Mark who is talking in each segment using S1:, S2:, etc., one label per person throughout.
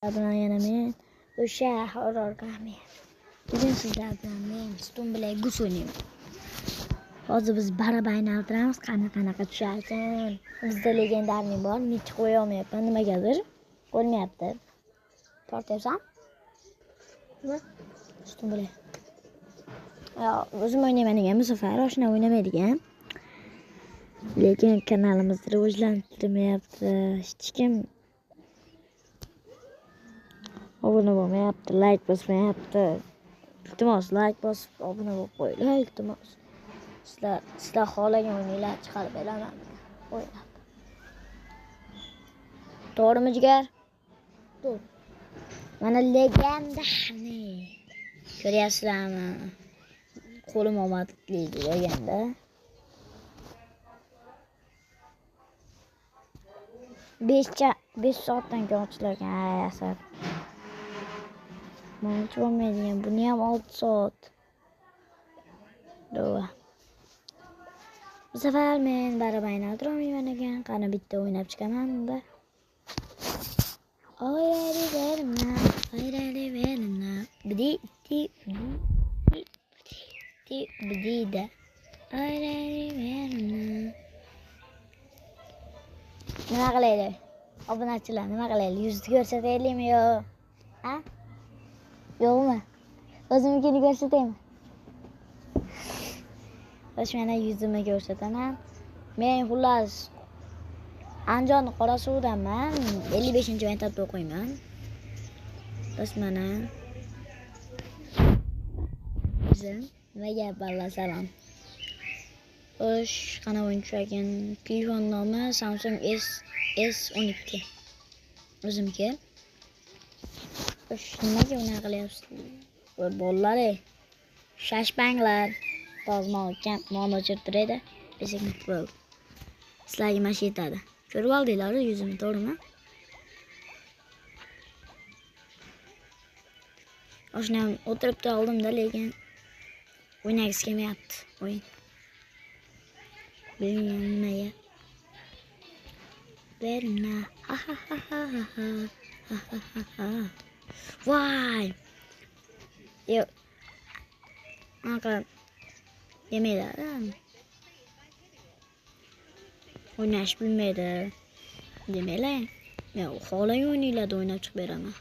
S1: bilan yana men o'sha hororgami. Bugun sizlar bilan men Stum bilan gus o'ynayman. Hozir biz barabay aylantiramiz, qanaqa tusharkan. Bizda legendarniy bor, nechta qo'ya olmayapman, nimagadir bo'lmayapti. Tortyapsan? Nima? Stum bilan. O'zim o'ynayman degan, bu safar oshna o'ynamaydigan. Lekin kanalimizni rivojlantirmayapti. Hech kim obuna bo'lmayapti, like bosmayapti. Iltimos like bosib obuna bo'lib qo'yinglar, iltimos. Sizlar xohlagan o'yinlar chiqarib beraman. O'ynab. To'g'rimi jigar? To'g'ri. Mana legendani ko'ryapsizlarmi? Qo'lim omadli deganda. Besh soatdan keyin ochilgan asar. Menimcha bo'lmaydigan, buni ham 6 soat. Do'va. Bu safar men barabayni o'tirmayman ekan, qani bitta o'ynab chiqaman unda. Oyrali berimna. Bidida. Oyrali berimna. Nima qilaylik? Obunachilar nima qilaylik? Yuzni ko'rsataylikmi yo? Ha? Yo'qmi? O'zimnikini ko'rsataymi? O'sh mana yuzimni ko'rsataman. Men xullas Andijon Qorasuvdanman. 55-maktabda o'qiyman. Biz mana bizim nimaga balla salom. O'sh qana o'yin tushagan. Telefon nomi Samsung S12. O'zimniki. O'sh nimaga unaqa qilyapsiz? Voy bolalar, shashbanglar. Tozmoqcham, mama o'chirtiradi. Besikni bo'ldi. Sizlarga mash yetadi. Ko'rib oldinglar yuzimni, to'g'rimi? Oshnam o'tiribdi oldimda, lekin o'ynagisi kelmayapti o'yin. Bilmayman nimaga. Berimna. Ha. Voy. Yo'q. Anaqa yemaylar. O'ynash bilmaydi. Demaylar. Men xohlagan o'yinlarni o'ynab chiqib beraman.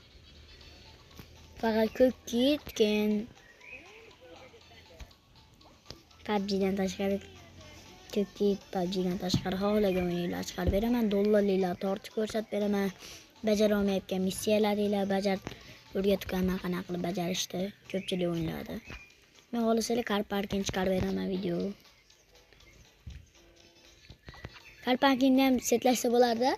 S1: Faqat ko'p ketgan. PUBG'dan tashqari xohlagan o'yinlar chiqarib beraman. Dollarliklar tortib ko'rsatib beraman. Bajara olmayotgan missiyalaringlar o'rgatganman qanaqa qilib bajarishdi ko'pchilik o'yinlarda. Men xohlasanglar car parking chiqarib beraman video. Car parkingni ham setlashsa bo'lardi.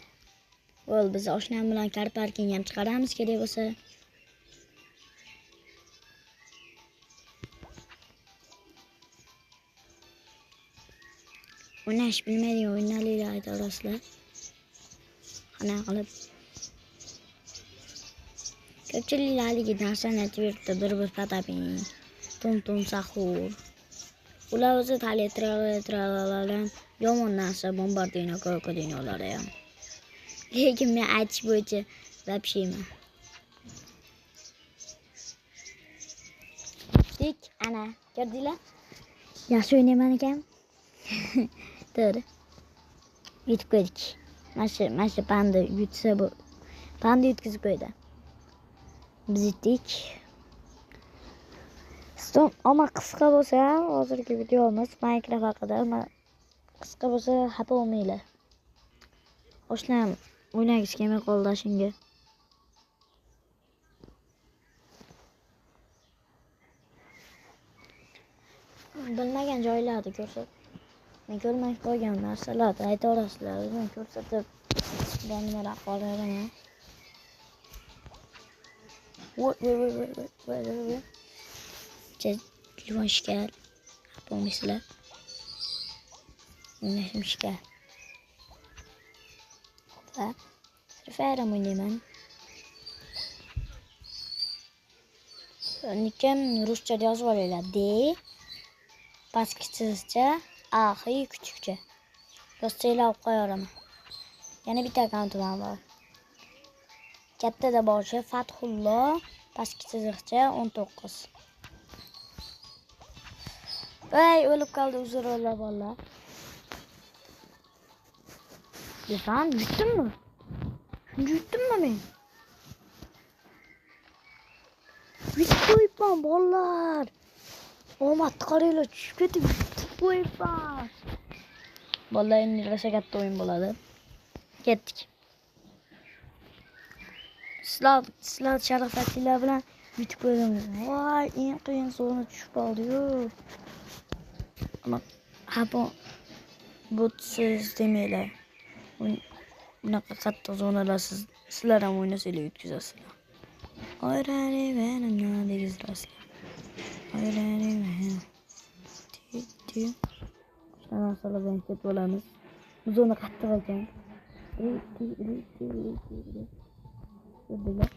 S1: Bo'l, biz oshnam bilan car parking ham chiqaramiz kerak bo'lsa. O'ynash bilmaydigan o'yinlarni aytorasizlar. Qanaqa qilib ko'pchilik haligi narsani aytib yuribdi, bir pataping, tum sahur. Ular o'zi tralalar yomon narsa, bombardino, krokodinolar ham. Lekin men aytish bo'yicha vapsheyman. Dik, ana, ko'rdinglar? Yaxshi o'ynayman ekan. To'g'ri. Yutib qo'ydik. Mana panda yutsa bu. Panda yutkizib qo'ydi. Biz yutdik. Ama qisqa bo'lsa, hozirgi videomiz Minecraft haqida, qisqa bo'lsa xafa bo'lmanglar. Oshnam o'ynagisi kelmay qoldi shunga. Bilmagan joylarni ko'rsat. Men ko'rmay qolgan narsalarni aytorasizlar, men ko'rsatib nimalar qoliraman. Voy. Telefon shikar. Bo'lmaysizlar. O'ynashim shikar. Va Free o'ynayman. Nikim ruschada yozib olinglar. D pastkichcha, A kichikcha. Yozsanglar olib qo'yaman. Yana bitta akkauntim bor. Kattada boshi Fathullo, pastki chiziqcha 19. Voy, o'lib qoldi uzrlar bolalar. Desam, yutdimmi? Shuncha yutdimmi men? Yutib qo'yibman bolalar. Omadni qaranglar, tushib ketib yutib qo'yibman. Bolalar endi rosa katta o'yin bo'ladi. Ketdik. Sizlar sharofatlilar bilan yutib qo'ydim. Voy, eng qiyin zona tushib qoldi-yu. Ama bu siz demanglar. Bunaqa qattiq zonalar sizlar ham o'ynasanglar yutkazasizlar. Oyrani menimna degizlasizlar. Oyrani men. Tik. Shundan so'ng biz ketib olamiz. Zona qattiq ekan. Ko'rdinglar?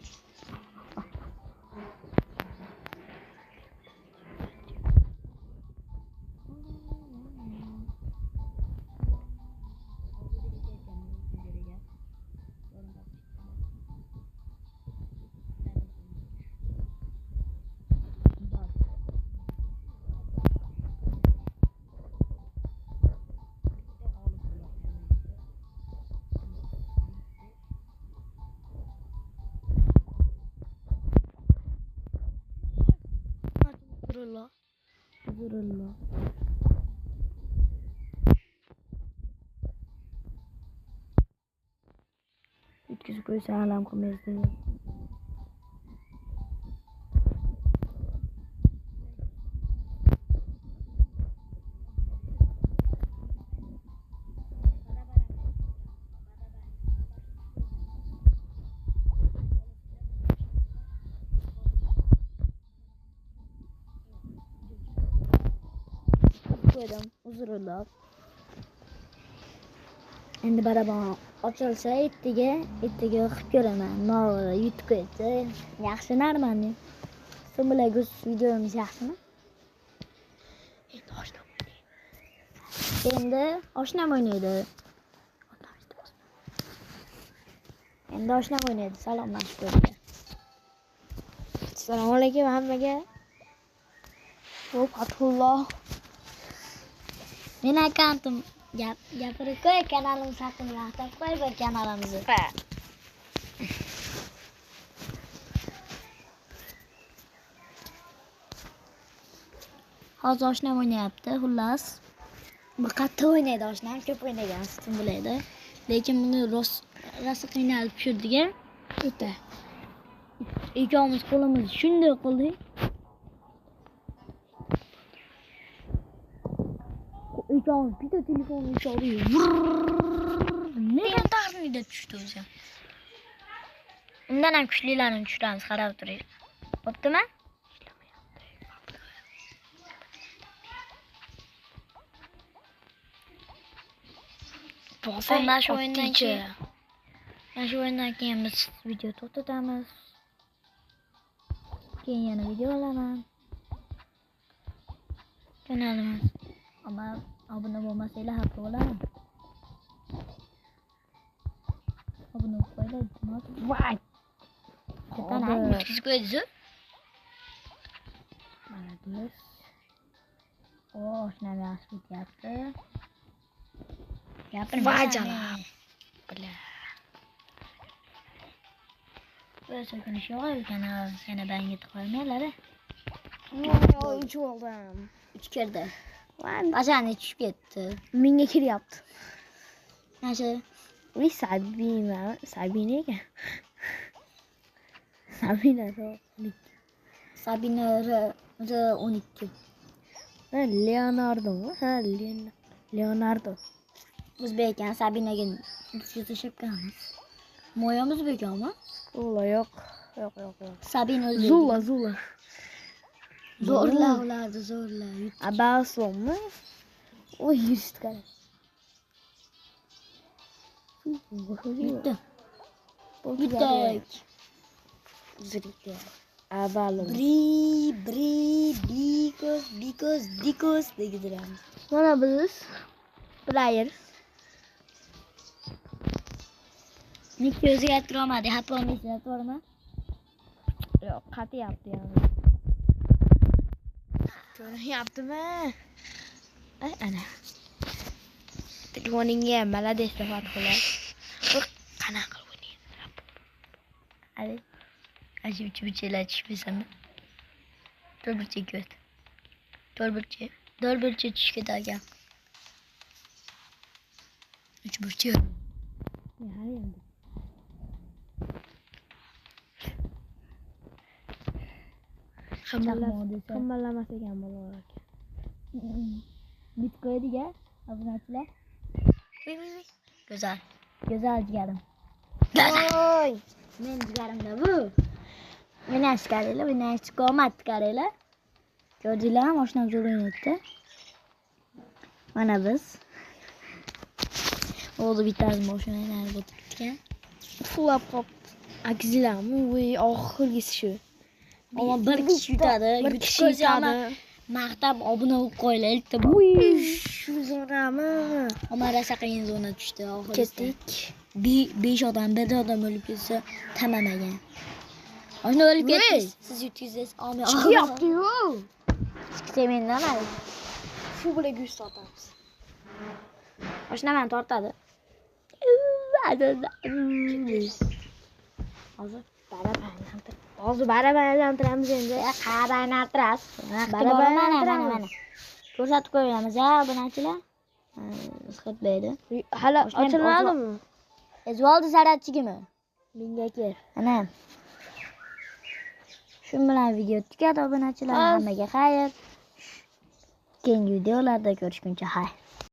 S1: Zurullah. Yutkazib qo'ysa alam qilmaydi. Qo'ydim, uzrullah. Endi baraban ochilsa ertaga qilib ko'raman. Navra yutib qo'ysa yaxshi narmani. Siz bilan go'z videomiz yaxshimi? Endi oshnam o'ynaydi. Salomlashib qo'ydi. Assalomu alaykum hammaga. Fathulloh. Men akkauntim gapirib qo'y, kanalimiz haqida maqtab qo'y bir kanalimizni. Hozir oshnam o'ynayapti, xullas. Bu qattiq o'ynaydi oshnam, ko'p o'ynagan, siz biladi. Lekin buni rosa qiynalib tushirdiga. O'ta. Ikkovimiz qo'limizni shunday qildik. Ikkovimiz bitta telefonni ushladik. Nega taxminida tushdi o'zi? Undan ham kuchlilarini tushiramiz, qarab turing. Bo'ptimi? Mana shu o'yindan keyin biz video to'xtatamiz. Keyin yana video olaman. Kanalimiz obuna bo'lmasanglar xafa bo'laman. Obuna bo'lib voy. Qana yutkazib qo'ydiz-ku. Mana biz. Oshnam yaxshi ketyapti. Vajalam. Bla. Bo'lsa kun yo'q, yana bangi qo'ymaylar. Voy, uch oldim. 3 kirdi. Qachon tushib ketdi? Menga kiryapti. Nasha, voy Sabina ekan. Sabina 12. Leonardo. O'zbek ekan, Sabinaga yutishibganmiz. Moyamiz bekanmi? Yo'q. Sabina o'zbek. Zula. Zo'rla ularni zo'rla. Abaslommi? Oy, yutdi. Bitta. Zirikda. Abalom. Because degidiramiz. Mana biz player. Nikni o'zgartira olmadi. Xato olmaysizlar, to'g'rimi?
S2: Yo'q, qatyapti yani. Ko'rinyaptimi? Ay, ana. Telefoningga ham malades deb atqilar. Bir qanaqa qilib o'ynaydi?
S1: Hadi. Acı biçiler çıkmışsam. Dur bir çek göt. Dur bir çek çıkı da gel. Üç bir çek.
S2: Ya, hali endi. Qimmallamas ekan bolalar ekan.
S1: Bitcoin ya. Abunachilar. Güzel. Güzel ciğerim.
S2: Oy!
S1: Men ciğerimda bu. Meni chiqaringlar, meni chiqomat chiqaringlar. Ko'rdinglarmi, mashina jo'ra o'ynayapti. Mana biz. O'zi bittasi mashinalarni o'tibgan.
S2: Fulab qopti. Aksilami, voy, oxirgisi shu.
S1: Ama bir kishi yutadi.
S2: Bir kishi yutadi.
S1: Maqtab obuna bo'lib qo'yinglar. Iltimos.
S2: Uy, shu zonami.
S1: Ama rosa qiyin zona tushdi oxirida.
S2: Ketdik.
S1: 5 odam, bir odam o'lib ketsa tamam ekan. Ana o'lib ketdi. Siz yutkizasiz. Olmay.
S2: Chiqyapti-yu.
S1: Chiqsa mendan al.
S2: Shu bilan go'sht sotamiz.
S1: Mashina meni tortadi.
S2: Hozir barabaylantiramiz endi.
S1: Qaraynatirasiz. Mana. Ko'rsatib qo'yamiz, obunachilar. Isqatmaydi.
S2: Hali ochilmadimi?
S1: Ezvoldi saratchigimi?
S2: Menga kel.
S1: Ana. Shu bilan video tugadi obunachilar. Hammaga xayr. Keyingi videolarda ko'rishguncha xayr.